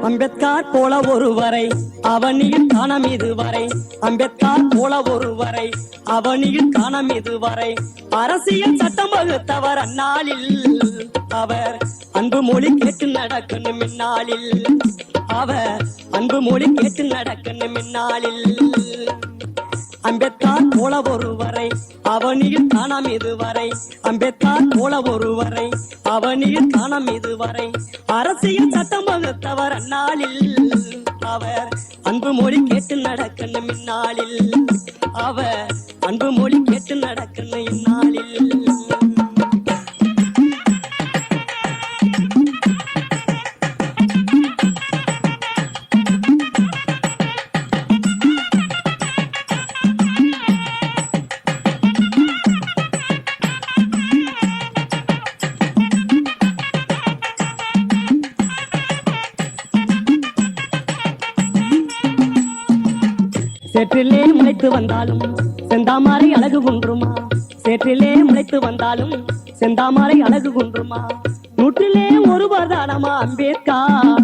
அம்பேத்கர் போல ஒருவரை அவனியில் காணம் இதுவரை. அம்பேத்கர் போல ஒருவரை அவனியில் காணம் இதுவரை. அரசியல் சட்டம் வகுத்தவர் அந்நாளில். அவர் அன்பு மொழி கேட்டு நடக்கணும் இந்நாளில். அவர் அன்பு மொழி கேட்டு நடக்கணும் இந்நாளில். அம்பேத்கர் போல ஒருவரை அவனியில் காணம் இதுவரை. அம்பேத்கர் போல ஒருவரை அவனியில் காணம் இதுவரை. அரசியல் சட்டம் வகுத்தவர் அந்நாளில். அவர் அன்பு மொழி கேட்டு நடக்கணும் இந்நாளில். அவர் அன்பு மொழி கேட்டு நடக்கணும் இந்நாளில். சேற்றிலே முளைத்து வந்தாலும் செந்தாமரை அழகு குன்றுமா. சேற்றிலே முளைத்து வந்தாலும் செந்தாமரை அழகு குன்றுமா. நூற்றிலே ஒருவர் தானமா அம்பேத்கர்.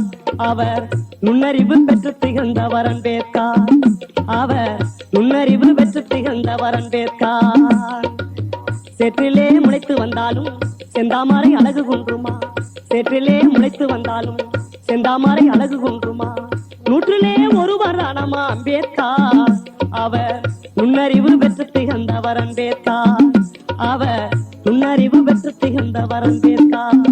அவர் நுண்ணறிவு பெற்று திகழ்ந்தவர் அம்பேத்கர். அவர் நுண்ணறிவு பெற்று திகழ்ந்தவர் அம்பேத்கர். சேற்றிலே முளைத்து வந்தாலும் செந்தாமரை அழகு குன்றுமா. சேற்றிலே முளைத்து வந்தாலும் செந்தாமரை அழகு குன்றுமா. நூற்றிலே ஒருவர் தானமா அம்பேத்கர். அவர் நுண்ணறிவு பெற்று திகழ்ந்தவர் அம்பேத்கர். அவர் நுண்ணறிவு பெற்று திகழ்ந்தவர் அம்பேத்கர்.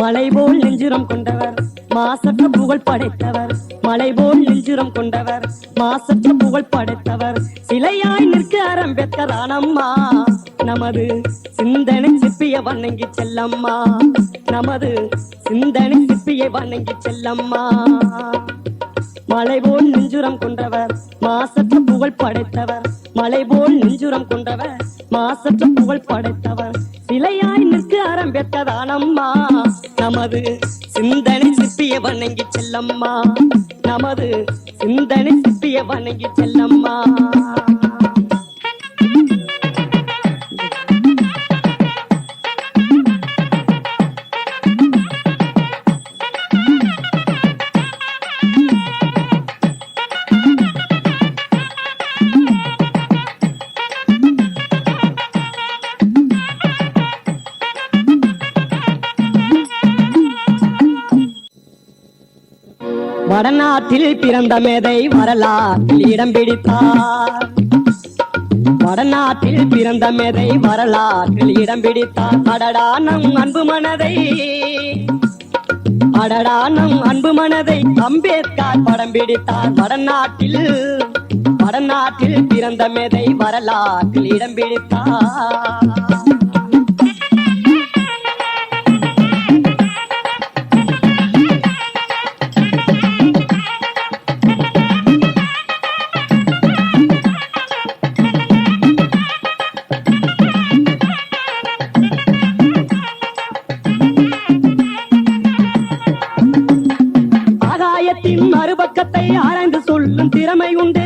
மலை போல் நெஞ்சுரம் கொண்டவர் மாசற்ற புகழ் படைத்தவர். மலை போல் நெஞ்சுரம் கொண்டவர் மாசற்ற புகழ் படைத்தவர். சிலையாய் நிற்க அம்பேத்கர் தானம்மா. நமது சிந்தனை சிற்பியை வணங்கி செல்லம்மா. நமது சிந்தனை சிற்பியை வணங்கி செல்லம்மா. மலை போல் நெஞ்சுரம் கொண்டவர் மாசற்ற புகழ் படைத்தவர். மலை போல் நெஞ்சுரம் கொண்டவர் மாசற்ற புகழ் படைத்தவர். சிலையாய் நிற்க அம்பேத்கர் தானம்மா. நமது சிந்தனை சிற்பியை வணங்கி செல்லம்மா. நமது சிந்தனை சிற்பியை வணங்கி செல்லம்மா. வடநாட்டில் பிறந்த மேதை வரலாற்றில் இடம் பிடித்தார். வடநாட்டில் பிறந்த மேதை வரலாற்றில் இடம் பிடித்தார். அடடா நம் அன்பு மனதை, அடடா நம் அன்பு மனதை அம்பேத்கர் படம் பிடித்தார். வடநாட்டில் பிறந்த மேதை வரலாற்றில் இடம் பிடித்தார். மறுபக்கத்தை ஆராய்ந்து சொல்லும் திறமை உண்டு.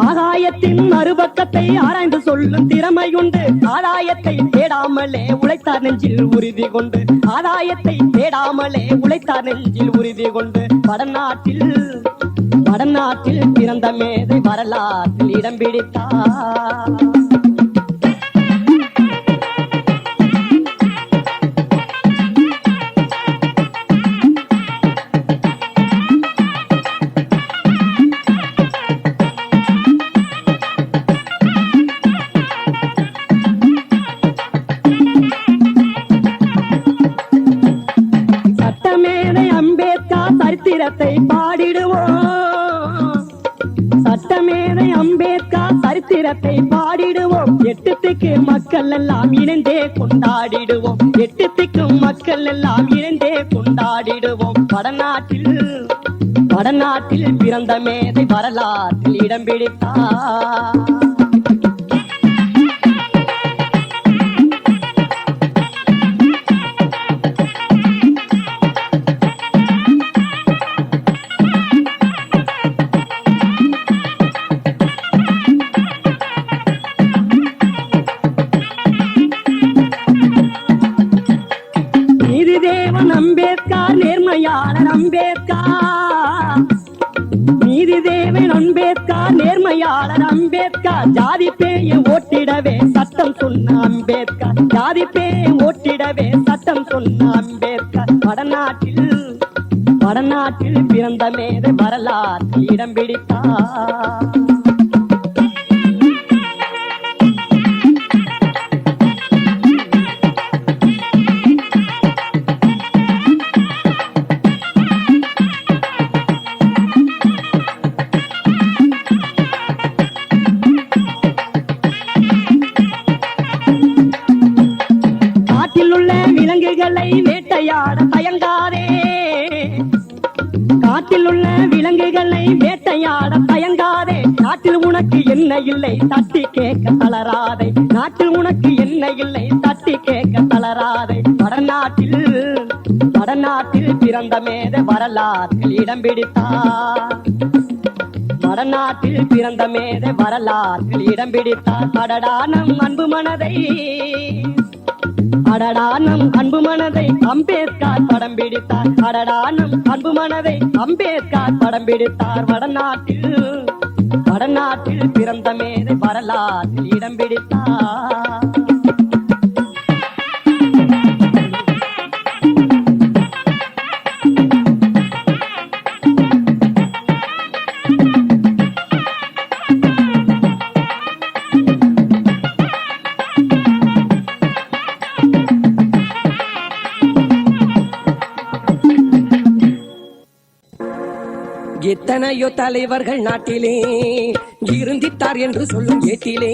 ஆகாயத்தின் மறுபக்கத்தை ஆராய்ந்து சொல்லும் திறமை உண்டு. ஆதாயத்தை தேடாமலே உழைத்தார் நெஞ்சில் உறுதி கொண்டு. ஆதாயத்தை தேடாமலே உழைத்தார் நெஞ்சில் உறுதி கொண்டு. வடநாட்டில் பிறந்த மேதை வரலாற்றில் இடம் பிடித்தார். சரித்திரத்தை பாடிடுவோம். சட்டமேதை அம்பேத்கர் சரித்திரத்தை பாடிடுவோம். எட்டு திக்கு மக்கள் எல்லாம் இணைந்தே கொண்டாடிடுவோம். எட்டு திக்கும் மக்கள் எல்லாம் இணைந்தே கொண்டாடிடுவோம். வடநாட்டில் பிறந்த மேதை வரலாற்றில் இடம் பிடித்தார். நீதிதேவன் அம்பேத்கர், நேர்மையாளர் அம்பேத்கர். நீதிதேவன் அம்பேத்கர், நேர்மையாளர் அம்பேத்கர். ஜாதி பேயை ஓட்டிடவே சட்டம் சொன்ன அம்பேத்கர். ஜாதி பேயை ஓட்டிடவே சட்டம் சொன்ன அம்பேத்கர். வடநாட்டில் பிறந்த மேதை வரலாற்றில் இடம் பிடித்தார். விலங்குகளை வேட்டையாட தயங்காதே. காட்டில் உள்ள விலங்குகளை வேட்டையாட தயங்காதே. நாட்டில் உனக்கு என்ன இல்லை தட்டி கேட்க தளராதே. நாட்டில் உனக்கு என்ன இல்லை தட்டி கேட்க தளராதே. வடநாட்டில் பிறந்த மேதை வரலாற்றில் இடம் பிடித்தார். வடநாட்டில் பிறந்த மேதை வரலாற்றில் இடம் பிடித்தார். அடடா நம் அன்பு மனதை, அடடா நம் அன்பு மனதை அம்பேத்கர் படம் பிடித்தார். அடடா நம் அன்பு மனதை அம்பேத்கர் படம் பிடித்தார். வடநாட்டில் பிறந்த மேதை வரலாற்றில் இடம் பிடித்தார். எத்தனையோ தலைவர்கள் நாட்டிலே இருந்திட்டார் என்று சொல்லும் ஏட்டிலே.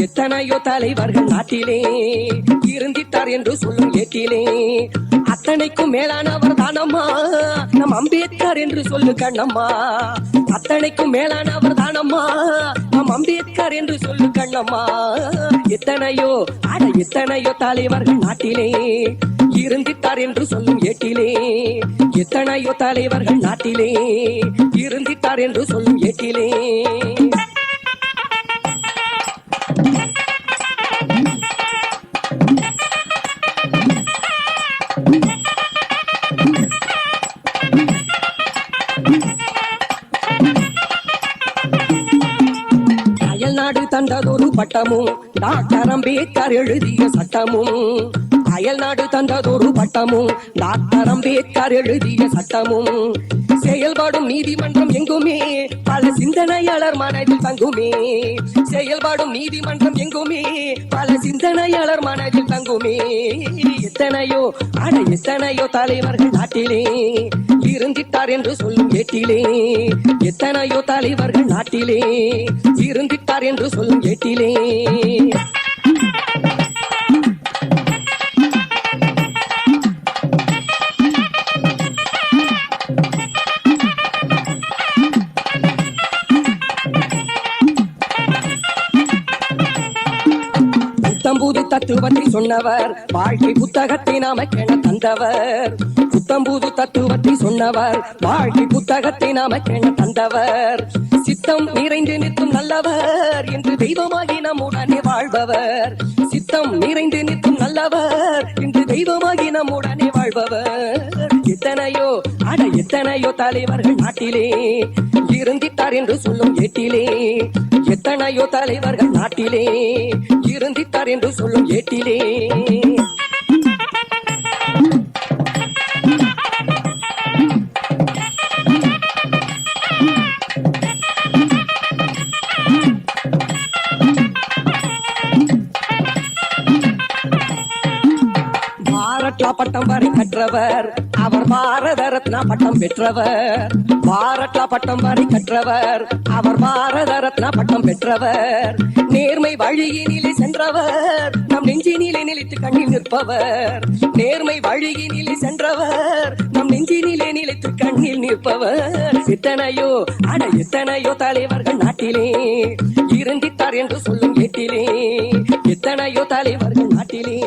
எத்தனையோ தலைவர்கள் நாட்டிலே இருந்திட்டார் என்று சொல்லும் ஏட்டிலே. அத்தனைக்கும் மேலானவர் தானம்மா நம் அம்பேத்கர் என்று சொல்லு கண்ணம்மா. அத்தனைக்கும் மேலானவர் தானம்மா நம் அம்பேத்கர் என்று சொல்லு கண்ணம்மா. எத்தனையோ தலைவர்கள் நாட்டிலே இருந்திட்டார் என்று சொல்லும் ஏட்டிலே. எத்தனையோ தலைவர்கள் நாட்டிலே இருந்திட்டார் என்று சொல்லும் ஏட்டிலே. அயல்நாடு தந்ததொரு பட்டமும் டாக்டர் அம்பேத்கர் எழுதிய சட்டமும். அயல்நாடு தந்ததொரு பட்டமும் டாக்டர் அம்பேத்கர் எழுதிய சட்டமும். செயல்பாடும் நீதிமன்றம் எங்குமே பல சிந்தனையாளர் மனதில் தங்குமே. செயல்பாடும் நீதிமன்றம் எங்குமே பல சிந்தனையாளர் மனதில் தங்குமே. எத்தனையோ தலைவர்கள் நாட்டிலே இருந்திட்டார் என்று சொல்லும் ஏட்டிலே. எத்தனையோ தலைவர்கள் நாட்டிலே இருந்திட்டார் என்று சொல்லும் ஏட்டிலே. புத்தம்புது தத்துவத்தை சொன்னவர், வாழ்க்கை புத்தகத்தை நமக்கென தந்தவர். புத்தம்புது தத்துவத்தை சொன்னவர், வாழ்க்கை புத்தகத்தை நமக்கென தந்தவர். சித்தம் நிறைந்து நிற்கும் நல்லவர் என்று தெய்வமாகி நம்முடனே வாழ்பவர். சித்தம் நிறைந்து நிற்கும் நல்லவர் என்று தெய்வமாகி நம்முடனே வாழ்பவர். எத்தனையோ தலைவர்கள் நாட்டிலே இருந்திட்டார் என்று சொல்லும் ஏட்டிலே. எத்தனையோ தலைவர்கள் நாட்டிலே இருந்திட்டார் என்று சொல்லும் ஏட்டிலே. பாரட்லா பட்டம் வரை கற்றவர் அவர் பாரத ரத்னா பட்டம் பெற்றவர். பாரட்லா பட்டம் வரை கற்றவர் அவர் பாரத ரத்னா பட்டம் பெற்றவர். நேர்மை வழியினிலே சென்றவர் நம் நெஞ்சினிலே நிலைத்து கண்ணில் நிற்பவர். நேர்மை வழியினிலே சென்றவர் நம் நெஞ்சினிலே நிலைத்து கண்ணில் நிற்பவர். எத்தனையோ எத்தனையோ தலைவர்கள் நாட்டிலே இருந்திட்டார் என்று சொல்லும் ஏட்டிலே. எத்தனையோ தலைவர்கள் நாட்டிலே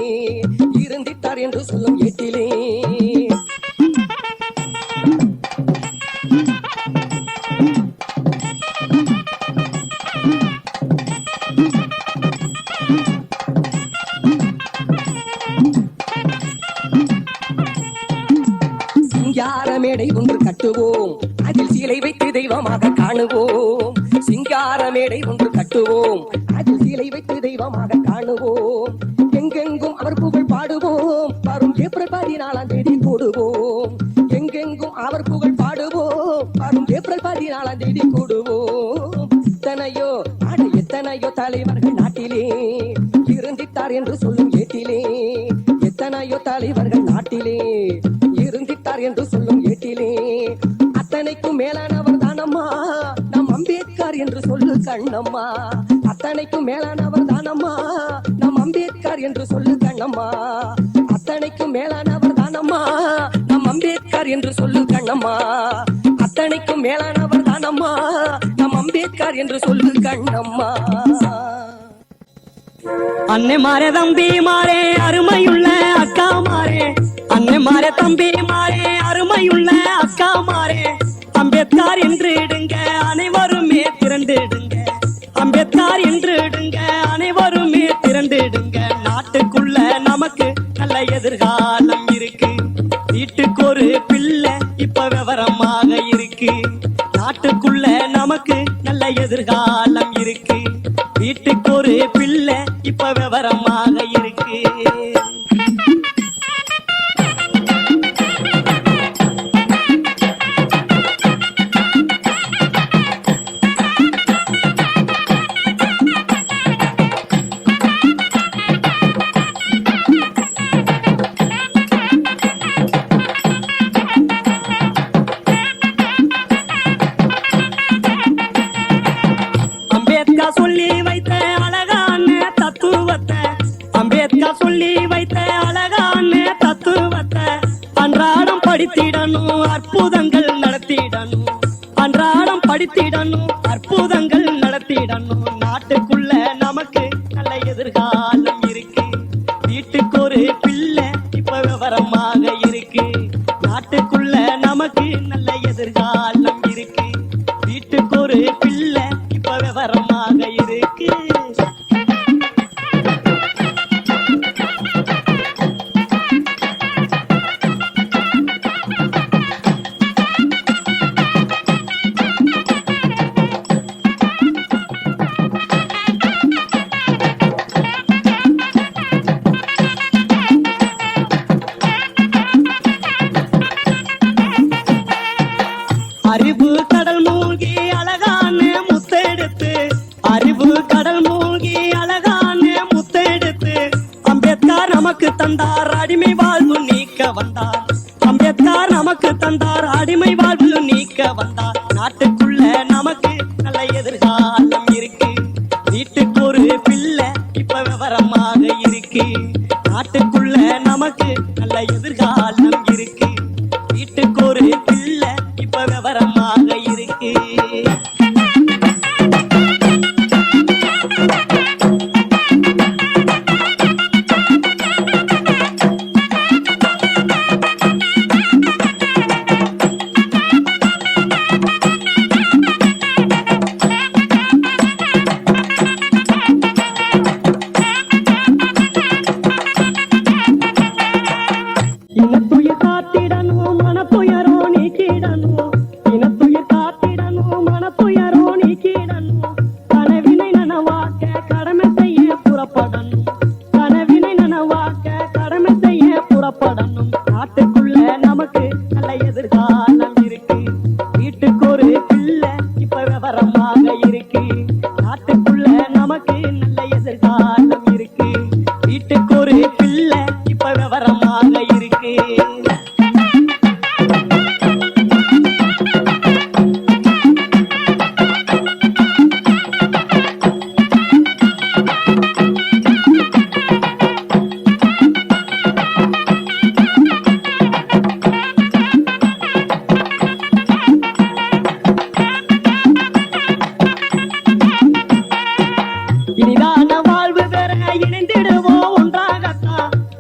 இருந்திட்டார் என்று சொல்லும் ஏட்டிலே. சிங்கார மேடை ஒன்று கட்டுவோம் அதில் சீலை வைத்து தெய்வமாக காணுவோம். சிங்கார மேடை ஒன்று கட்டுவோம் அதில் சீலை வைத்து தெய்வமாக காணுவோம். எங்கெங்கும் அவர் புகழ் பாடுவோம் வரும் ஏப்ரல் 14 கூடுவோம். எங்கெங்கும் அவர் புகழ் பாடுவோம் வரும் ஏப்ரல் 14 கூடுவோம். எத்தனையோ எத்தனையோ தலைவர்கள் நாட்டிலே இருந்திட்டார் என்று சொல்லும் ஏட்டிலே. எத்தனையோ தலைவர்கள் நாட்டிலே இருந்திட்டார் என்று சொல்லும் ஏட்டிலே. அத்தனைக்கும் மேலானவர் தானம்மா நம் அம்பேத்கர் என்று சொல்லு கண்ணம்மா. அத்தனைக்கும் மேலானவர் தானம்மா நம் அம்பேத்கர் என்று சொல்லு கண்ணம்மா. அத்தனைக்கும் மேலானவர் தானம்மா நம் அம்பேத்கர் என்று சொல்லு கண்ணம்மா. அத்தனைக்கும் மேலானவர் தானம்மா நம் அம்பேத்கர் என்று சொல்லு கண்ணம்மா. அன்னை மாறே தம்பி மாறே அருமையுள்ள அக்கா மாறே. அன்னை மாறே தம்பி மாறே அருமையுள்ள அக்கா மாறே. அம்பேத்கர் என்று இடுங்க அனைவருமே திரண்டிடுங்க. அம்பேத்கர் என்று இடுங்க அனைவருமே திரண்டிடுங்க. நாட்டுக்குள்ள நமக்கு நல்ல எதிர்காலம் இருக்கு. வீட்டுக்கு ஒரு பிள்ளை இப்ப விவரமாக இருக்கு. நாட்டுக்குள்ள நமக்கு நல்ல எதிர்காலம் இருக்கு. வீட்டுக்கு ஒரு பிள்ளை இப்ப விவரமாக இருக்கு. அம்பேத்கர் சொல்லி வைத்த அழகான தத்துவத்தை. அம்பேத்கர் சொல்லி வைத்த அழகான தத்துவத்தை அன்றாடம் படித்திடணும் அற்புதங்கள் நடத்திடணும். அன்றாடம் படித்திடணும் அற்புதங்கள் நடத்திடணும். நாட்டுக்குள்ள நமக்கு நல்ல எதிர்காலம் இருக்கு. வீட்டுக்கு ஒரு பிள்ளை இப்ப விவரமாக இருக்கு. நாட்டுக்குள்ள நமக்கு நல்ல எதிர்காலம் இருக்கு. வீட்டுக்கு ஒரு பிள்ளை இப்ப விவரமாக இருக்கு. அறிவு கடல் மூழ்கி அழகான முத்தெடுத்து. அறிவு கடல் மூழ்கி அழகான முத்தெடுத்து. அம்பேத்கர் நமக்கு தந்தார் அடிமை வாழ்வு நீக்க வந்தார். அம்பேத்கர் நமக்கு தந்தார் அடிமை வாழ்வு நீக்க வந்தார். நாட்டுக்குள்ள நமக்கு நல்ல எதிர்காலம் இருக்கு. வீட்டுக்கு ஒரு பிள்ளை இப்ப விவரமாக இருக்கு. நாட்டுக்குள்ள நமக்கு நல்ல எதிர்காலம் இருக்கு. வீட்டுக்கு ஒரு பிள்ளை இப்ப விவரமாக இருக்கு. இனத்துயிர் காத்திடணும் மனத்துயரோ நீக்கிடணும். இனத்துயிர் காத்திடணும் மனத்துயரோ நீக்கிடணும். கனவினை நனவாக்க கடமை செய்ய புறப்படணும். கனவினை நனவாக்க கடமை செய்ய புறப்படணும். நாட்டுக்குள்ள நமக்கு நல்ல எதிர்காலம் இருக்கு. வீட்டுக்கு ஒரு பிள்ளை இப்ப விவரமாக இருக்கு. நாட்டுக்குள்ள நமக்கு நல்ல எதிர்காலம் இருக்கு. வீட்டுக்கு ஒரு பிள்ளை இப்ப விவரமாக இருக்கு.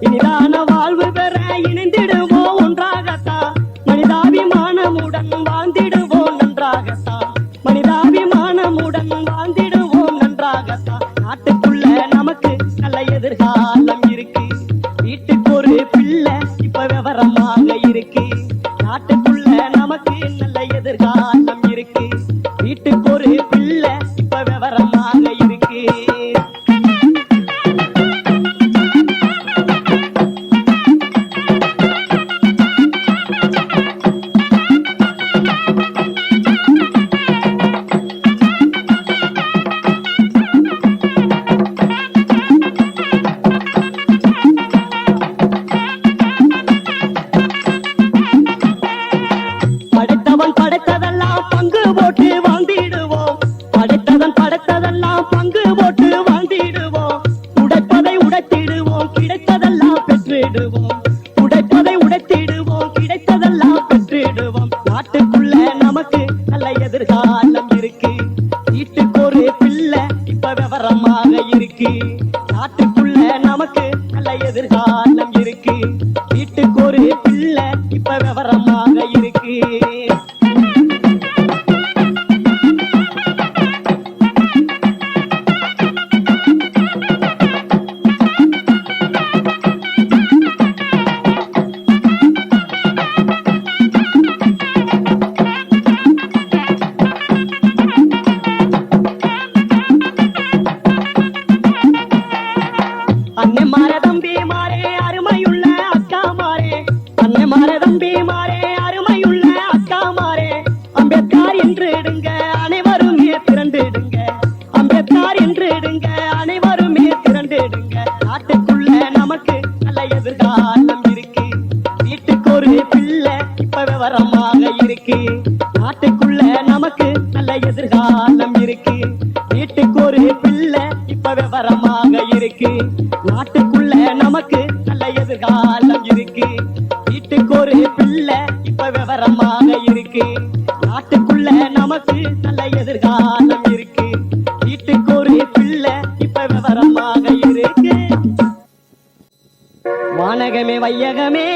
இனிதான வாழ்வு பெற இணைந்திடுவோம் ஒன்றாகத்தான் மனிதாபிமானமுடன் வாழ்ந்திடுவோம் நன்றாகத்தான் மனிதாபிமானமுடன் வாழ்ந்திடுவோம் நன்றாகத்தான் நாட்டுக்குள்ள நமக்கு நல்ல எதிர்காலம் இருக்கு வீட்டுக்கு ஒரு பிள்ளை இப்ப விவரமாக இருக்கு நாட்டுக்குள்ள நமக்கு நல்ல எதிர்காலம் இருக்கு வீட்டுக்கு ஒரு பிள்ளை இப்ப விவரமாக இருக்கு படைத்ததெல்லாம் பங்கு போட்டு வாழ்ந்திடுவோம் படைத்ததெல்லாம் பங்கு போட்டு வாழ்ந்திடுவோம் உடைப்பதை உடைத்திடுவோம் கிடைத்ததெல்லாம் பெற்றிடுவோம் உடைப்பதை உடைத்திடுவோம் கிடைத்ததெல்லாம் பெற்றிடுவோம் நாட்டுக்குள்ள நமக்கு நல்ல எதிர்காலம் இருக்கு வீட்டுக்கு ஒரு பிள்ளை இப்ப விவரமாக இருக்கு நாட்டுக்குள்ள நமக்கு நல்ல எதிர்காலம் இருக்கு வீட்டுக்கு ஒரு பிள்ளை இப்ப விவரமாக இருக்கு அன்னை மாறே தம்பி மாறே அருமையுள்ள அக்கா மாறே அன்னை மாறே தம்பி மாறே அருமையுள்ள அக்கா மாறே அம்பேத்கர் என்று இடுங்க அனைவருமே திரண்டிடுங்க அம்பேத்கர் என்று இடுங்க அனைவருமே திரண்டிடுங்க நாட்டுக்குள்ள நமக்கு நல்ல எதிர்காலம் இருக்கு வீட்டுக்கு ஒரு பிள்ளை இப்ப விவரமாக இருக்கு நாட்டுக்குள்ள நமக்கு நல்ல எதிர்காலம் இருக்கு வீட்டுக்கு ஒரு பிள்ளை இப்ப விவரமாக இருக்கு நாட்டுக்குள்ள நமக்கு நல்ல எதிர்காலம் இருக்கு வீட்டுக்கு ஒரு பிள்ளை இப்ப விவரமாக இருக்கு நாட்டுக்குள்ள நமக்கு நல்ல எதிர்காலம் இருக்கு வீட்டுக்கு ஒரு பிள்ளை இப்ப விவரமாக இருக்கு வானகமே வையகமே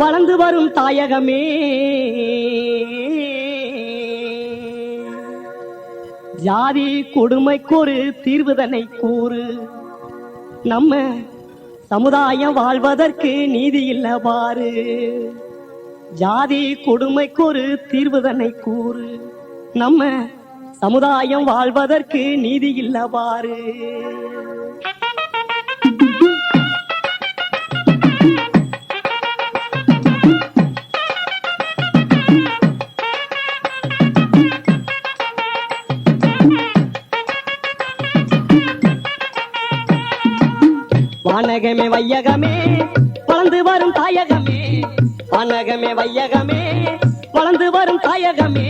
வளர்ந்து வரும் தாயகமே ஜாதி கொடுமைக்கொரு தீர்வுதனை கூறு நம்ம சமுதாயம் வாழ்வதற்கு நீதி இல்ல பாரு ஜாதி கொடுமைக்கொரு தீர்வுதனை கூறு நம்ம சமுதாயம் வாழ்வதற்கு நீதி இல்ல பாரு வானகமே வையகமே வளர்ந்து வரும் தாயகமே வானகமே வையகமே வளர்ந்து வரும் தாயகமே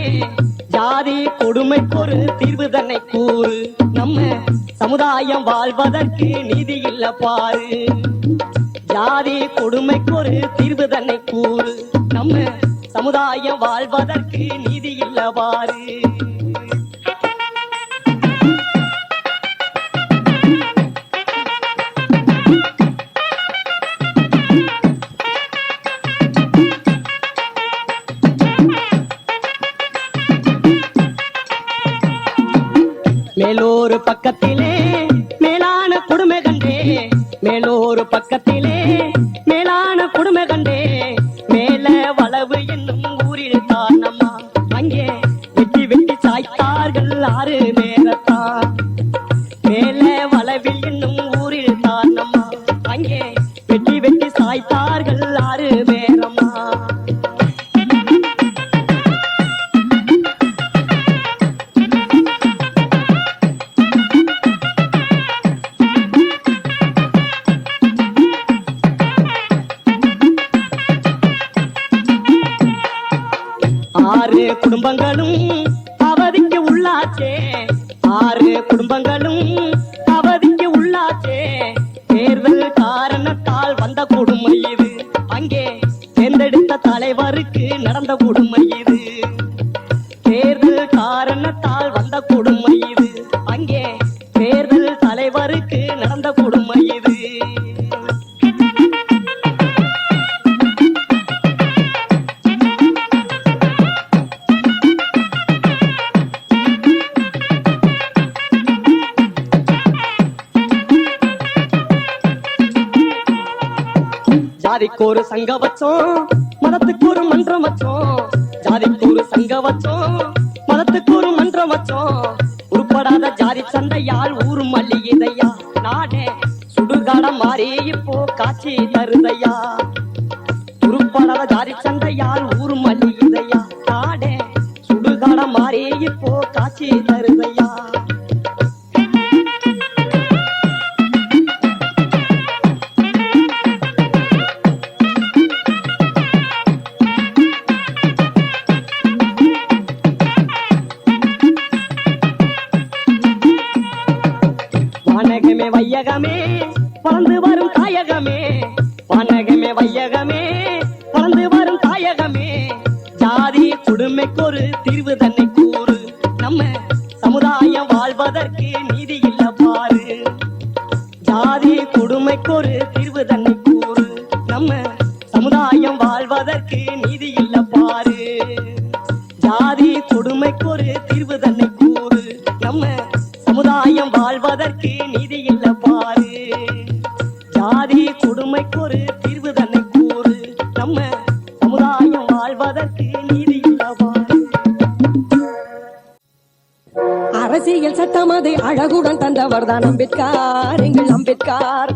ஜாதி கொடுமைக்கொரு தீர்வு தன்னை கூறு நம்ம சமுதாயம் வாழ்வதற்கு நீதி இல்ல பாரு ஜாதி கொடுமைக்கொரு தீர்வு தன்னை கூறு நம்ம சமுதாயம் வாழ்வதற்கு நீதி இல்ல பாரு மேலோரு பக்கத்திலே மேலான கொடுமை கண்டே மேலோரு பக்கத்திலே மேலான கொடுமை கண்டே மேல வளவு என்னும் ஊரில் தான் அம்மா அங்கே வெட்டி வெட்டி சாய்த்தார்கள் 6 பேரத்தான் மேல வளவில் என்னும் ஊரில் தான் அம்மா அங்கே வெட்டி வெட்டி சாய்த்தார்கள் 6 பேரம்மா குடும்பங்களும் அவதிக்கு உள்ளாச்சே 6 குடும்பங்களும் அவதிக்கு உள்ளாச்சே தேர்தல் காரணத்தால் வந்த கொடுமை இது அங்கே தேர்ந்தெடுத்த தலைவருக்கு நடந்த கொடுமை இது தேர்தல் காரணத்தால் வந்த கொடுமை இது அங்கே தேர்தல் தலை தலைவருக்கு நடந்த கொடுமை இது. ஜாதிக்கு ஒரு சங்க வச்சோம், மதத்துக்கு ஒரு மன்றம் வச்சோம். ஜாதிக்கு ஒரு சங்க வச்சோம், மதத்துக்கு ஒரு மன்றம் வச்சோம். உருப்படாத ஜாதி சண்டையால் ஊரு மல்லிகைதையா, நாடே சுடுகாடம் மாறி இப்போ காட்சி தருதையா. உருப்படாத ஜாதி சண்டையால் ஊரு மல்லிகைதையா, நாடே சுடுகாடம் மாறி இப்போ காட்சி தருதையா. வானகமே வையகமே வளர்ந்து வரும் தாயகமே, வானகமே வையகமே வளர்ந்து வரும் தாயகமே. ஜாதி கொடுமைக்கு ஒரு தீர்வு தன்னை கூறு, நம்ம சமுதாயம் வாழ்வதற்கு நீதி இல்ல பாரு. ஜாதி கொடுமைக்கு ஒரு தீர்வு தன்னை கூறு, நம்ம சமுதாயம் வாழ்வதற்கு நீதி இல்ல பாரு. ஜாதி கொடுமைக்கு ஒரு தீர்வு தன்னை கூறு, நம்ம சமுதாயம் வாழ்வதற்கு நீதி இல்ல பாரு. ஜாதி கொடுமைக்கு ஒரு தீர்வு தன்னை கூறு, நம்ம சமுதாயம் வாழ்வதற்கு நீதி இல்ல பாரு. அரசியல் சட்டம் அதை அழகுடன் தந்தவர் தான் அம்பேத்கர், எங்கள் அம்பேத்கர்.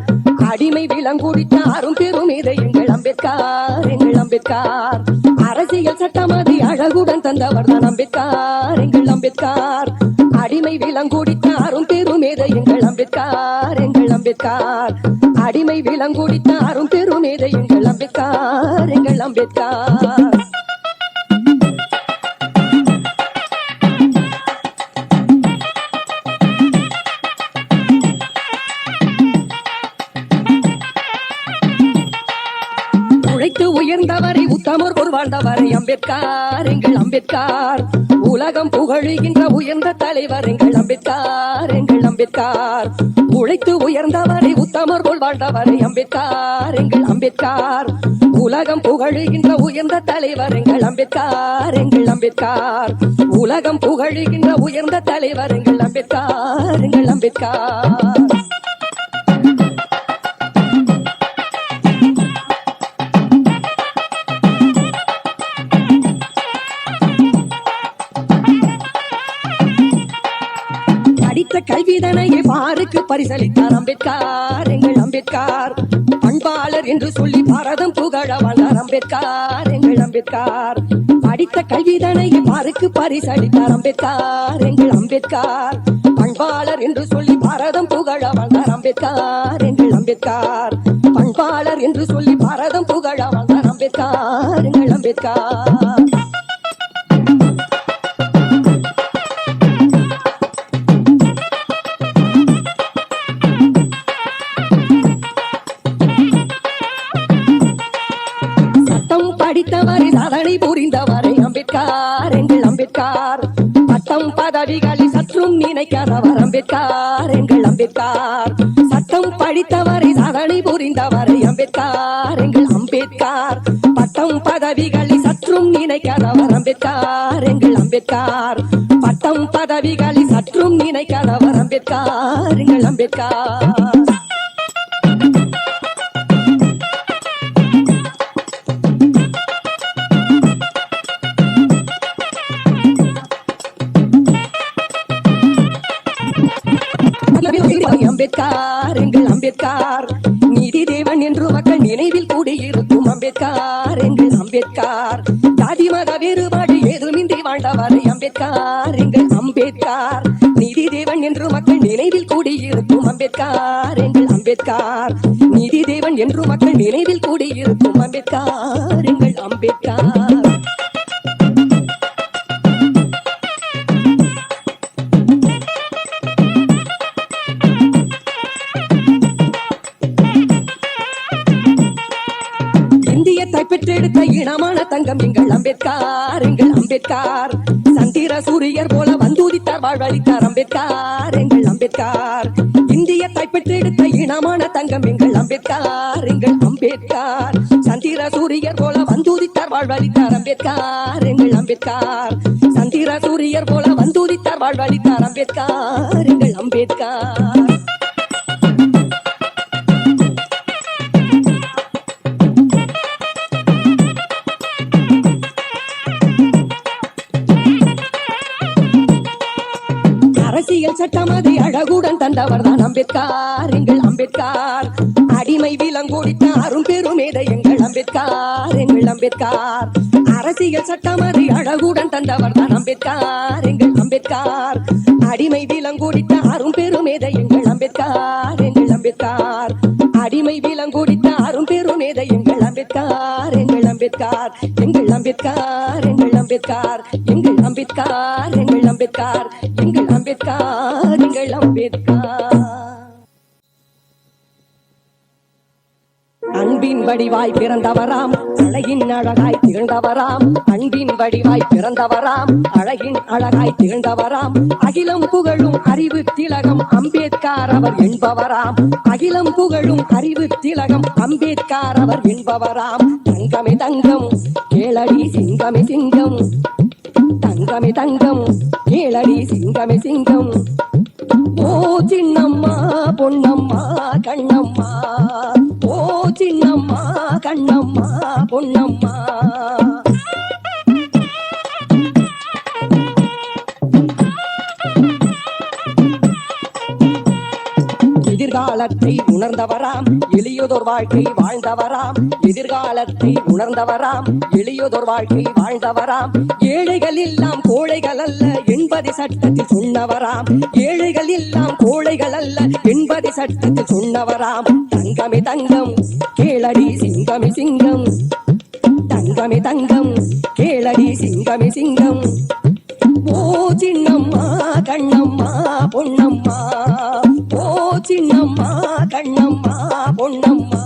அடிமை விலங்குடித்தாரும் பெரும் இதை எங்கள் அம்பேத்கர், எங்கள் அம்பேத்கர். அரசியல் சட்டம் அதை அழகுடன் தந்தவர் தான் அம்பேத்கர், எங்கள் அம்பேத்கர். அடிமை விலங்குடித்தாரும் பெருமேதை எங்கள் அம்பேத்கர், எங்கள் அம்பேத்கர். அடிமை விலங்குடித்தாரும் பெருமேதை எங்கள் அம்பேத்கர், எங்கள் அம்பேத்கர். உழைத்து உயர்ந்தவரை உத்தமர் ஒரு வாழ்ந்தவரை அம்பேத்கர், எங்கள் அம்பேத்கர். உலகம் புகழுகின்ற உயர்ந்த தலைவர் எங்கள் அம்பேத்கர், எங்கள் அம்பேத்கர். உழைத்து உயர்ந்தவரை உத்தமர் போல் வாழ்ந்தவரை அம்பேத்கர், எங்கள் அம்பேத்கர். உலகம் புகழுகின்ற உயர்ந்த தலைவர் எங்கள் அம்பேத்கர், எங்கள் அம்பேத்கர். உலகம் புகழுகின்ற உயர்ந்த தலைவர் எங்கள் அம்பேத்கர், எங்கள் அம்பேத்கர். படித்த கல்விதனையை பாருக்கு பரிசளித்தார் அம்பேத்கர், எங்கள் அம்பேத்கர். பண்பாளர் என்று சொல்லி பாரதம் புகழ வாழ்ந்தார் அம்பேத்கர், எங்கள் அம்பேத்கர். படித்த கல்விதனையை பாருக்கு பரிசளித்தார் அம்பேத்கர், எங்கள் அம்பேத்கர். பண்பாளர் என்று சொல்லி பாரதம் புகழ வாழ்ந்தார் அம்பேத்கர், எங்கள் அம்பேத்கர். பண்பாளர் என்று சொல்லி பாரதம் புகழ வாழ்ந்தார் அம்பேத்கர், எங்கள் அம்பேத்கர். படித்தவரை சாதனை புரிந்தவரை அம்பேத்கர், எங்கள் அம்பேத்கர். பட்டம் பதவிகளை சற்றும் நினைக்காதவர் அம்பேத்கர், எங்கள் அம்பேத்கர். சட்டம் படித்தவரை சாதனை புரிந்தவரை அம்பேத்கர், எங்கள் அம்பேத்கர். பட்டம் பதவிகளை சற்றும் நினைக்காதவர் அம்பேத்கர், எங்கள் அம்பேத்கர். பட்டம் பதவிகளை சற்றும் நினைக்காதவர் அம்பேத்கர், எங்கள் அம்பேத்கர். அம்பேத்கர், எங்கள் அம்பேத்கர். நீதி தேவன் என்று மக்கள் நினைவில் கூடியிருக்கும் அம்பேத்கர், எங்கள் அம்பேத்கர். ஜாதி மத வேறுபாடு ஏதுமின்றி வாழ்ந்தவர் அம்பேத்கர், எங்கள் அம்பேத்கர். நீதி தேவன் என்று மக்கள் நினைவில் கூடியிருக்கும் அம்பேத்கர், எங்கள் அம்பேத்கர். நீதி தேவன் என்று மக்கள் நினைவில் கூடியிருக்கும் அம்பேத்கர், எங்கள் அம்பேத்கர். பெற்றெடுத்த இனமான தங்கம் எங்கள் அம்பேத்கர், எங்கள் அம்பேத்கர். சந்திர சூரியர் போல வந்துதித்தார் வாழ்வழித்தார் அம்பேத்கர், எங்கள் அம்பேத்கர். இந்திய தாய்ப்பெற்றெடுத்த இனமான தங்கம் எங்கள் அம்பேத்கர், எங்கள் அம்பேத்கர். சந்திர சூரியர் போல வந்துதித்தார் வாழ்வழித்தார் அம்பேத்கர், எங்கள் அம்பேத்கர். சந்திர சூரியர் போல வந்துதித்தார் வாழ்வழித்தார் அம்பேத்கர், எங்கள் அம்பேத்கர். அரசியல் சட்டம் அதை அழகுடன் தந்தவர் தான் அம்பேத்கர், எங்கள் அம்பேத்கர். அடிமை விலங்கோடித்த அரும் பெருமேதை எங்கள் அம்பேத்கர், எங்கள் அம்பேத்கர். அரசியல் சட்டம் அதை அழகுடன் தந்தவர் தான் அம்பேத்கர், எங்கள் அம்பேத்கர். அடிமை விலங்கோடித்த அரும் பெருமேதை எங்கள் அம்பேத்கர், எங்கள் அம்பேத்கர். அடிமை விலங்கோடித்த அரும் பெருமேதை எங்கள் அம்பேத்கர், எங்கள் அம்பேத்கர். எங்கள் அம்பேத்கர், எங்கள் அம்பேத்கர், எங்கள் அம்பேத்கர், எங்கள் அம்பேத்கர், எங்கள் அம்பேத்கர், எங்கள் அம்பேத்கர். அன்பின் வடிவாய் பிறந்தவராம், அழகின் அழகாய் திகழ்ந்தவராம். அன்பின் வடிவாய் பிறந்தவராம், அழகின் அழகாய் திகழ்ந்தவராம். அகிலம் புகழும் அறிவு திலகம் அம்பேத்கர் அவர் என்பவராம். அகிலம் புகழும் அறிவு திலகம் அம்பேத்கர் அவர் என்பவராம். தங்கமே தங்கம் கேளடி சிங்கமே சிங்கம், தங்கமே தங்கம் கேளடி சிங்கமே சிங்கம். ஓ சின்னம்மா பொன்னம்மா கண்ணம்மா, ஓ சின்னம்மா கண்ணம்மா பொன்னம்மா. எதிர்காலத்தை உணர்ந்தவராம், எளியதோர் வாழ்க்கை வாழ்ந்தவராம். எதிர்காலத்தை உணர்ந்தவராம், எளியதோர் வாழ்க்கை வாழ்ந்தவராம். ஏழைகள் எல்லாம் கோழைகள் அல்ல என்பதை சட்டத்தில் சொன்னவராம். ஏழைகள் எல்லாம் கோழைகள் அல்ல என்பதை சட்டத்தில் சொன்னவராம். தங்கமே தங்கம் கேளடி சிங்கமே சிங்கம், தங்கமே தங்கம் கேளடி சிங்கமே சிங்கம். ஓ சின்னம்மா கண்ணம்மா பொன்னம்மா, ஓ சின்னம்மா கண்ணம்மா பொன்னம்மா.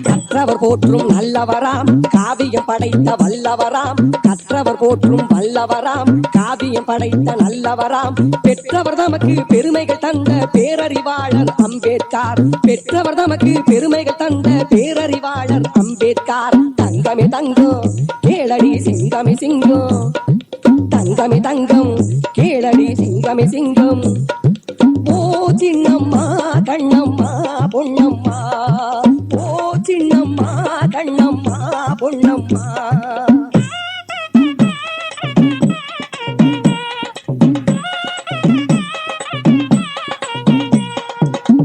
கற்றவர் போற்றும் நல்லவராம், காவியம் படைத்த வல்லவராம். கற்றவர் போற்றும் வல்லவராம், காவியம் படைத்த நல்லவராம். பெற்றவர் தமக்கு பெருமைகள் தந்த பேரறிவாளர் அம்பேத்கர். பெற்றவர் தமக்கு பெருமைகள் தந்த பேரறிவாளர் அம்பேத்கர். தங்கமே தங்கம் கேளடி சிங்கமே சிங்கம், தங்கமே தங்கம் கேளடி சிங்கமே சிங்கம். ஓ சின்னம்மா கண்ணம்மா பொன்னம்மா, ஓ சின்னம்மா கண்ணம்மா பொன்னம்மா.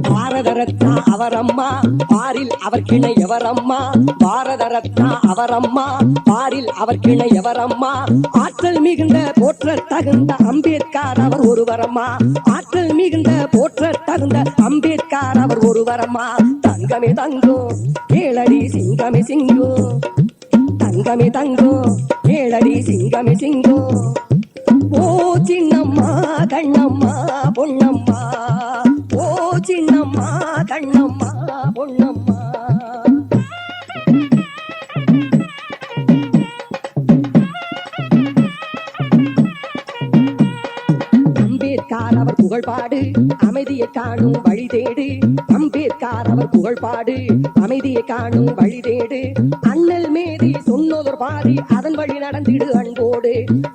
பாரத ரத்னா அவரம்மா, பாரில் அவர் கிணை எவரம்மா. பாரத ரத்னா அவரம்மா, பாரில் அவர் கிணை எவரம்மா. ஆற்றல் மிகுந்த போற்ற தகுந்த அம்பேத்கர் அவர் ஒருவரம்மா. ஆற்றல் மிகுந்த போற்ற தகுந்த அம்பேத்கர் அவர் ஒருவரம்மா. தங்கமே தங்கம் கேளடி சிங்கமே சிங்கம், தங்கமே தங்கம் கேளடி சிங்கமே சிங்கம். ஓ சின்னம்மா கண்ணம்மா பொன்னம்மா, ஓ சின்னம்மா கண்ணம்மா பொன்னம்மா. அம்பேத்கர் அவர் புகழ்பாடு அமைதியை காணும் வழி தேடு. அம்பேத்கர் அவர் புகழ்பாடு அமைதியை காணும் வழி தேடு. அண்ணல் மேதி சொன்னதொரு பாதி அதன் வழி நடந்திடு அன்போடு.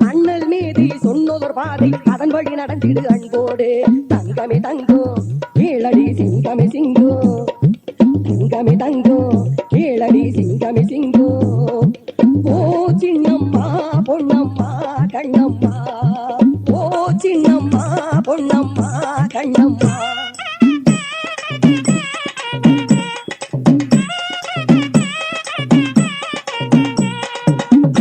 அண்ணல் மேதி சொன்னதொரு பாதி அதன் வழி நடந்திடு அன்போடு. தங்கமே தங்கம் கேளடி சிங்கமே சிங்கம், தங்கமே தங்கம் கேளடி சிங்கமே சிங்கம். ஓ சின்னம்மா பொன்னம்மா கண்ணம்மா, ஓ சின்னம்மா பொன்னம்மா கண்ணம்மா.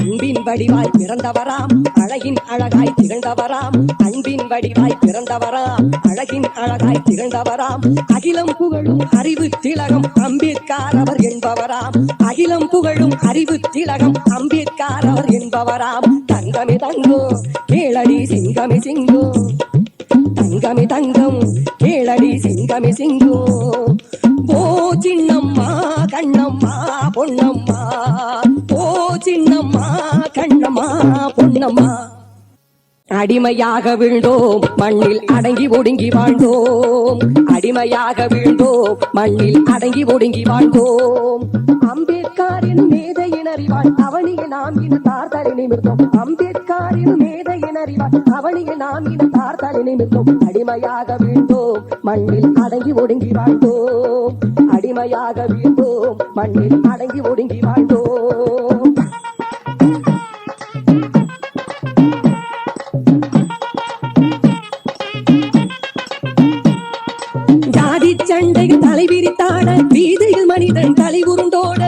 அன்பின் வடிவாய் பிறந்தவராம், அழகின் அழகாய் திகழ்ந்தவராம். அன்பின் வடிவாய் பிறந்தவராம், அழகின் அழகாய் திகழ்ந்தவராம். அகிலம் புகழும் அறிவு திலகம் அம்பேத்கர் அவர் என்பவராம். அகிலம் புகழும் அறிவு திலகம் அம்பேத்கர் அவர் என்பவராம். தங்கமே தங்கம் கேளடி சிங்கமே சிங்கம், தங்கமே தங்கம் கேளடி சிங்கமே சிங்கம். ஓ சின்னம்மா கண்ணம்மா பொன்னம்மா, ஓ சின்னம்மா கண்ணம்மா பொன்னம்மா. அடிமையாக வீழ்ந்தோம் மண்ணில் அடங்கி ஒடுங்கி வாழ்ந்தோம், அடிமையாக வீழ்ந்தோம் மண்ணில் அடங்கி ஒடுங்கி வாழ்ந்தோம். அம்பேத்கரின் மேதையின் அறிவாள் அவனியை நாம் இன தார்த்தலை நிமிர்ந்தோம், அம்பேத்கரின் மேதையின் அறிவாள் அவனியை நாம் இன தார்த்தலை நிமிர்ந்தோம். அடிமையாக வீழ்ந்தோம் மண்ணில் அடங்கி ஒடுங்கி வாழ்ந்தோம், அடிமையாக வீழ்ந்தோம் மண்ணில் அடங்கி ஒடுங்கி வாழ்ந்தோம். சண்டையில் தலைவிரித்தாட வீதியில் மனிதன் தலை உருண்டோட,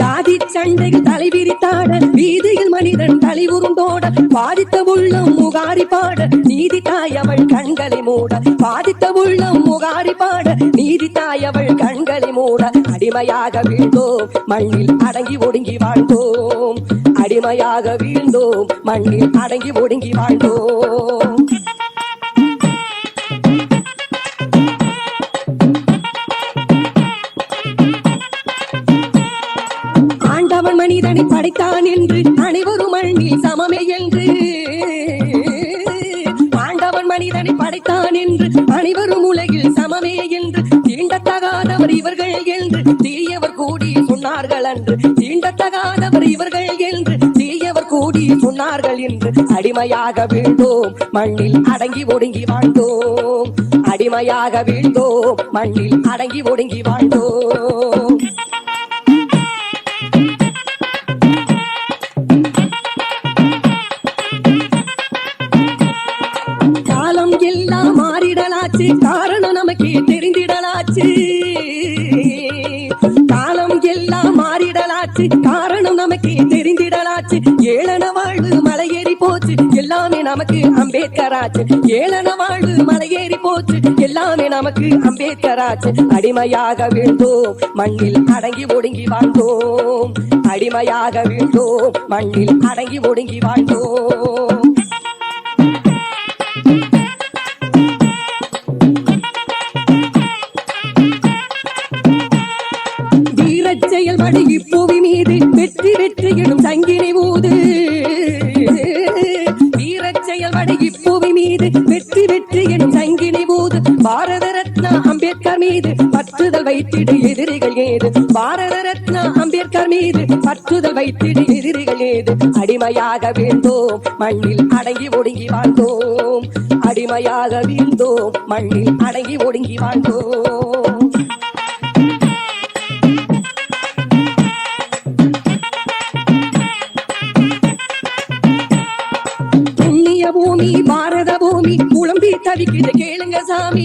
ஜாதி சண்டையில் தலைவிரித்தாட வீதியில் மனிதன் தலை உருண்டோட, பாதித்த உள்ளம் முகாரி பாட நீதி தாயவள் கண்களை மூட, பாதித்த உள்ளம் முகாரி பாட நீதி தாயவள் கண்களை மூட. அடிமையாக வீழ்ந்தோம் மண்ணில் அடங்கி ஒடுங்கி வாழ்ந்தோம், அடிமையாக வீழ்ந்தோம் மண்ணில் அடங்கி ஒடுங்கி வாழ்ந்தோம். மனிதனை படைத்தான் என்று அனைவரும் மண்ணில் சமமே என்று, ஆண்டவன் மனிதனை படைத்தான் என்று அனைவரும் உலகில் சமமே என்று, தீண்டத்தகாதவர் இவர்கள் என்று தீயவர் கூடி சொன்னார்கள் அன்று, தீண்டத்தகாதவர் இவர்கள் என்று தீயவர் கூடி சொன்னார்கள் என்று. அடிமையாக வீழ்ந்தோம் மண்ணில் அடங்கி ஒடுங்கி வாழ்ந்தோம், அடிமையாக வீழ்ந்தோம் மண்ணில் அடங்கி ஒடுங்கி வாழ்ந்தோம். எல்லாம் மாறிடலாச்சு காரணம் நமக்கு தெரிந்திடலாச்சு, காலம் எல்லாம் மாறிடலாச்சு காரணம் நமக்கு தெரிந்திடலாச்சு. ஏளன வாழ்வு மலையேறி போச்சு எல்லாமே நமக்கு அம்பேத்கராச்சு, ஏளன வாழ்வு மலையேறி போச்சு எல்லாமே நமக்கு அம்பேத்கராச்சு. அடிமையாக வீழ்ந்தோம் மண்ணில் அடங்கி ஒடுங்கி வாழ்ந்தோம், அடிமையாக வீழ்ந்தோம் மண்ணில் அடங்கி ஒடுங்கி வாழ்ந்தோம். செயல்படு இப்புவி மீது வெற்றி வெற்றி எனும் சங்கினை ஊது, வீரச் செயல்படு இப்புவி மீது வெற்றி வெற்றி எனும் சங்கினை ஊது. பாரத ரத்னா அம்பேத்கர் மீது பற்றுதல் வைத்திடு எதிரிகள் ஏது, பாரத ரத்னா அம்பேத்கர் மீது பற்றுதல் வைத்திடு எதிரிகள் ஏது. அடிமையாக வீழ்ந்தோம் மண்ணில் அடங்கி ஒடுங்கி வாழ்ந்தோம், அடிமையாக வீழ்ந்தோம் மண்ணில் அடங்கி ஒடுங்கி வாழ்ந்தோம். பூமி பாரத பூமி புலம்பி தவிக்குது கேளுங்க சாமி,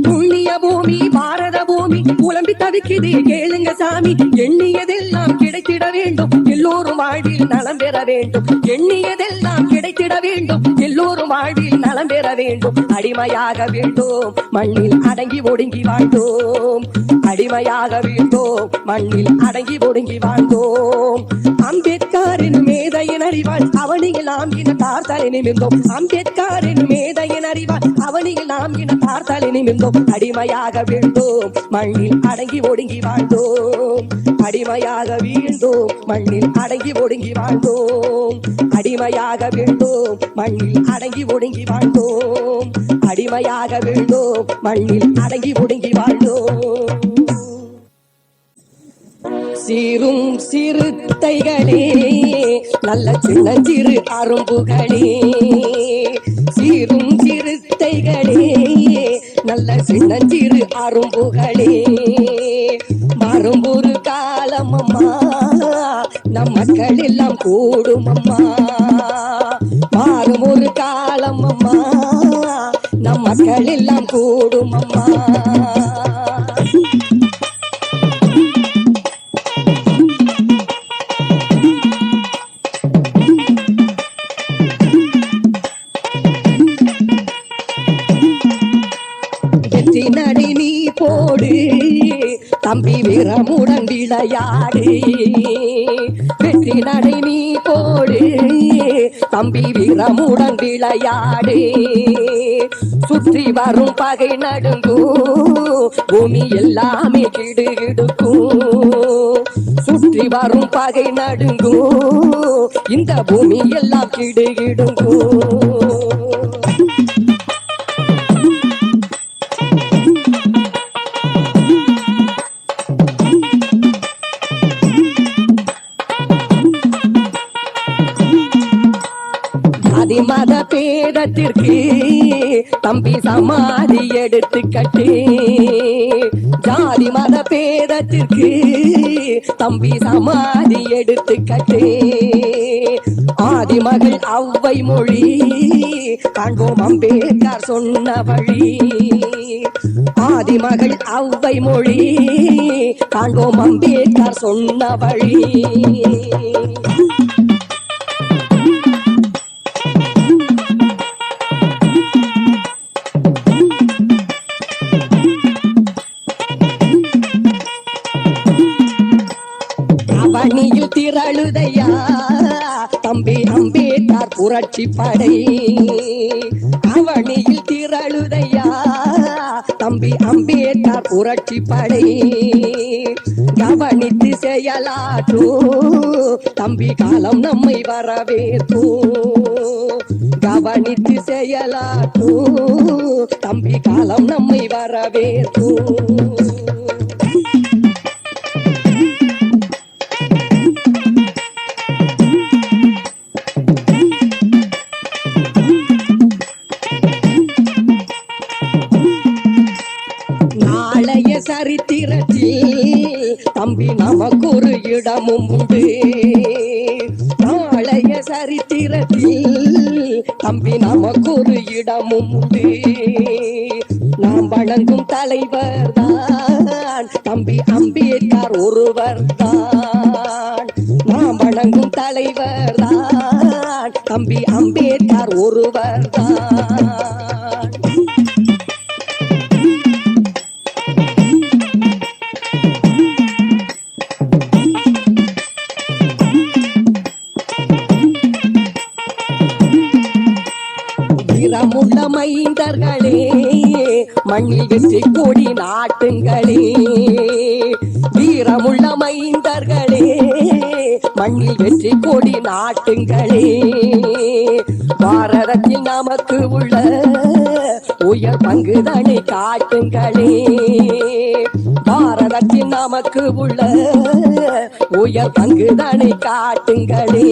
புண்ணிய பூமி பாரத பூமி புலம்பி தவிக்குது கேளுங்க சாமி. எண்ணியதெல்லாம் கிடைத்திட வேண்டும் எல்லோரும் வாழ்வில் நலம் பெற வேண்டும், எண்ணியதெல்லாம் கிடைத்திட வேண்டும் எல்லோரும் வாழ்வில் நலம் பெற வேண்டும். அடிமையாக வீழ்ந்தோம் மண்ணில் அடங்கி ஒடுங்கி வாழ்ந்தோம், அடிமையாக வீழ்ந்தோம் மண்ணில் அடங்கி ஒடுங்கி வாழ்ந்தோம். அம்பேத்கரின் மேதையின் அறிவாள் அவனியில் நாம் இன தார்த்தலை நிமிர்ந்தோம், அம்பேத்கரின் மேதையின் அறிவாள் அவனியில் நாம் இன தார்த்தலை நிமிர்ந்தோம். அடிமையாக வீழ்ந்தோம் மண்ணில் அடங்கி ஒடுங்கி வாழ்ந்தோம், அடிமையாக வீழ்ந்தோம் மண்ணில் அடங்கி ஒடுங்கி வாழ்ந்தோம், அடிமையாக வீழ்ந்தோம் மண்ணில் அடங்கி ஒடுங்கி வாழ்ந்தோம், அடிமையாக வீழ்ந்தோம் மண்ணில் அடங்கி ஒடுங்கி வாழ்ந்தோம். சீரும் சிறுத்தைகளே நல்ல சின்னஞ்சிறு அரும்புகளே, சீரும் சிறுத்தைகளே நல்ல சின்னஞ்சிறு அரும்புகளே. மாறும் ஒரு காலம் அம்மா நம் மக்கள் எல்லாம் கூடும் அம்மா, மாறும் ஒரு காலம் அம்மா நம் மக்கள் எல்லாம் கூடும் அம்மா. வெற்றி நடை நீ போடு தம்பி வீரமுடன் விளையாடு, வெற்றி நடை நீ போடு தம்பி வீரமுடன் விளையாடு. சுற்றி வரும் பகை நடுங்கும் பூமி எல்லாமே கிடுகிடுக்கும் சுற்றி வரும் பகை நடுங்கும் இந்த பூமி எல்லாம் கிடுகிடுங்கும் மத பேதத்திற்கு தம்பி சமாதி எடுத்து கட்டு ஜாதி மத பேதத்திற்கு தம்பி சமாதி எடுத்து கட்டு ஆதிமகள் அவ்வை மொழி காண்போம் அம்பேத்கர் சொன்ன வழி ஆதிமகள் அவ்வை மொழி காண்போம் அம்பேத்கர் சொன்ன வழி அவனியில் திரளுதையா தம்பி அம்பேத்கர் புரட்சி படை அவனியில் திரளுதையா தம்பி அம்பேத்கர் புரட்சி படை கவனித்து செயலாற்றோ தம்பி காலம் நம்மை வரவேற்றோ கவனித்து செயலாற்றோ தம்பி காலம் நம்மை வரவேற்றோ சரித்திரத்தில் தம்பி நமக்கு ஒரு இடமும் உண்டு நாளைய சரித்திரத்தில் தம்பி நமக்கு ஒரு இடமும் உண்டு நாம் வணங்கும் தலைவர் தான் தம்பி அம்பேத்கர் ஒருவர் தான் நாம் வணங்கும் தலைவர் தான் தம்பி அம்பேத்கர் ஒருவர் தான் வீரமுள்ள மைந்தர்களே மண்ணில் வெற்றி கொடி நாட்டுங்களே வீரமுள்ள மைந்தர்களே மண்ணில் வெற்றி கொடி நாட்டுங்களே பாரதத்தில் நமக்கு உள்ள உயர் பங்குதனை காட்டுங்களே பாரதத்தில் நமக்கு உள்ள உயர் பங்குதனை காட்டுங்களே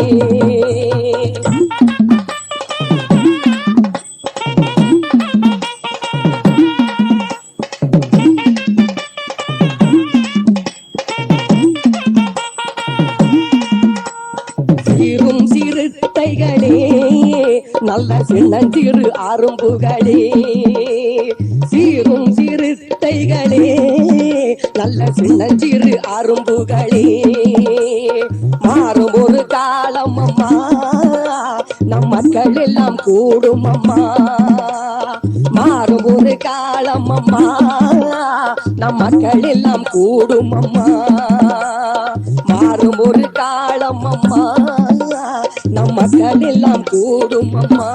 சீரும் சிறுத்தைகளே நல்ல சின்னஞ்சிறு அரும்புகளே சீரும் சிறுத்தைகளே நல்ல சின்னஞ்சிறு அரும்புகளே மாறும் ஒரு காலம் அம்மா நம் மக்கள் எல்லாம் கூடும் அம்மா மாறும் ஒரு காலம் அம்மா நம் மக்கள் எல்லாம் கூடும் அம்மா மாறும் ஒரு காலம் அம்மா நம் மக்கள் எல்லாம் கூடும் அம்மா